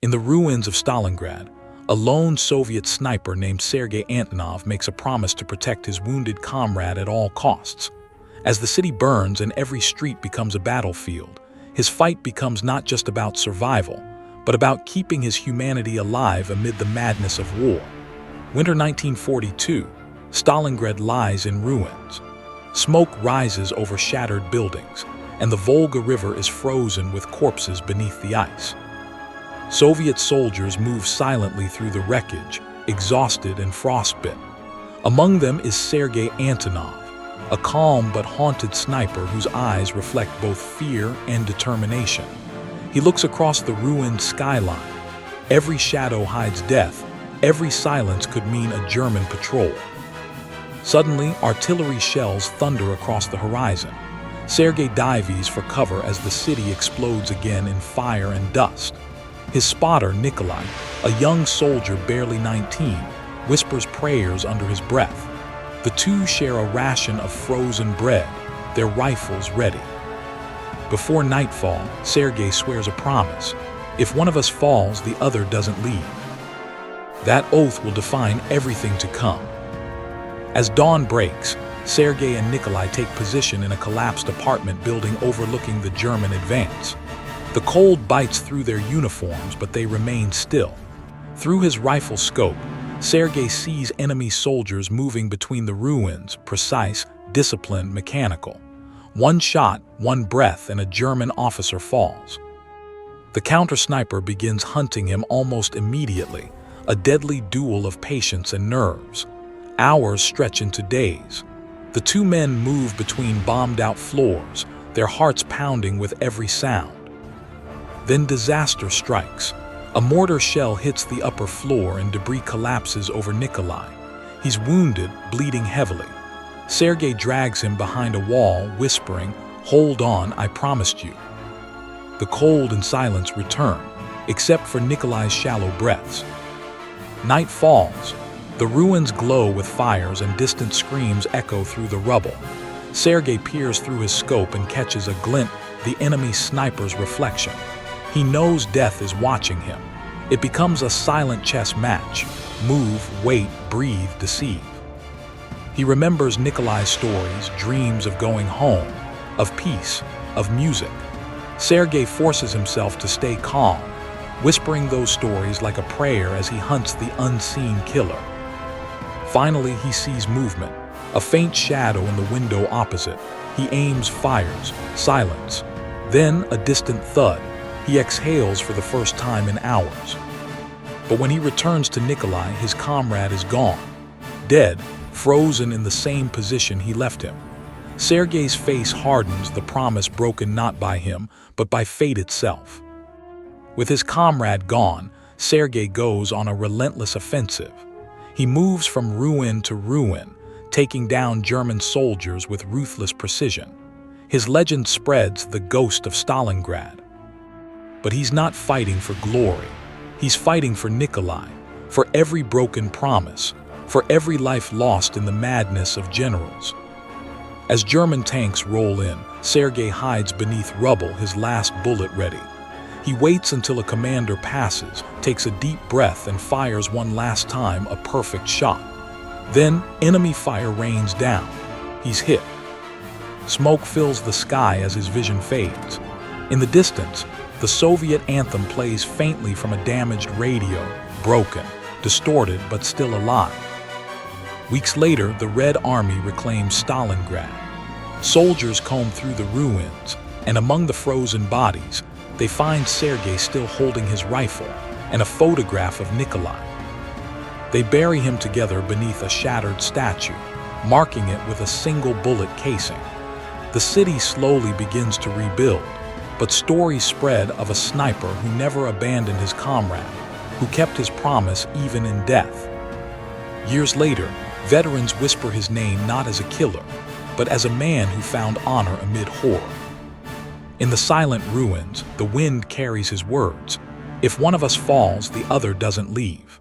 In the ruins of Stalingrad, a lone Soviet sniper named Sergei Antonov makes a promise to protect his wounded comrade at all costs. As the city burns and every street becomes a battlefield, his fight becomes not just about survival, but about keeping his humanity alive amid the madness of war. Winter 1942, Stalingrad lies in ruins. Smoke rises over shattered buildings, and the Volga River is frozen with corpses beneath the ice. Soviet soldiers move silently through the wreckage, exhausted and frostbitten. Among them is Sergei Antonov, a calm but haunted sniper whose eyes reflect both fear and determination. He looks across the ruined skyline. Every shadow hides death. Every silence could mean a German patrol. Suddenly, artillery shells thunder across the horizon. Sergei dives for cover as the city explodes again in fire and dust. His spotter, Nikolai, a young soldier barely 19, whispers prayers under his breath. The two share a ration of frozen bread, their rifles ready. Before nightfall, Sergei swears a promise. If one of us falls, the other doesn't leave. That oath will define everything to come. As dawn breaks, Sergei and Nikolai take position in a collapsed apartment building overlooking the German advance. The cold bites through their uniforms, but they remain still. Through his rifle scope, Sergei sees enemy soldiers moving between the ruins, precise, disciplined, mechanical. One shot, one breath, and a German officer falls. The counter-sniper begins hunting him almost immediately, a deadly duel of patience and nerves. Hours stretch into days. The two men move between bombed-out floors, their hearts pounding with every sound. Then disaster strikes. A mortar shell hits the upper floor and debris collapses over Nikolai. He's wounded, bleeding heavily. Sergei drags him behind a wall, whispering, "Hold on, I promised you." The cold and silence return, except for Nikolai's shallow breaths. Night falls. The ruins glow with fires and distant screams echo through the rubble. Sergei peers through his scope and catches a glint, the enemy sniper's reflection. He knows death is watching him. It becomes a silent chess match. Move, wait, breathe, deceive. He remembers Nikolai's stories, dreams of going home, of peace, of music. Sergei forces himself to stay calm, whispering those stories like a prayer as he hunts the unseen killer. Finally, he sees movement, a faint shadow in the window opposite. He aims, fires, silence. Then a distant thud. He exhales for the first time in hours. But when he returns to Nikolai, his comrade is gone, dead, frozen in the same position he left him. Sergei's face hardens, the promise broken not by him, but by fate itself. With his comrade gone, Sergei goes on a relentless offensive. He moves from ruin to ruin, taking down German soldiers with ruthless precision. His legend spreads, the ghost of Stalingrad. But he's not fighting for glory. He's fighting for Nikolai, for every broken promise, for every life lost in the madness of generals. As German tanks roll in, Sergei hides beneath rubble, his last bullet ready. He waits until a commander passes, takes a deep breath, and fires one last time, a perfect shot. Then, enemy fire rains down. He's hit. Smoke fills the sky as his vision fades. In the distance, the Soviet anthem plays faintly from a damaged radio, broken, distorted, but still alive. Weeks later, the Red Army reclaims Stalingrad. Soldiers comb through the ruins, and among the frozen bodies, they find Sergei still holding his rifle and a photograph of Nikolai. They bury him together beneath a shattered statue, marking it with a single bullet casing. The city slowly begins to rebuild, but stories spread of a sniper who never abandoned his comrade, who kept his promise even in death. Years later, veterans whisper his name not as a killer, but as a man who found honor amid horror. In the silent ruins, the wind carries his words. If one of us falls, the other doesn't leave.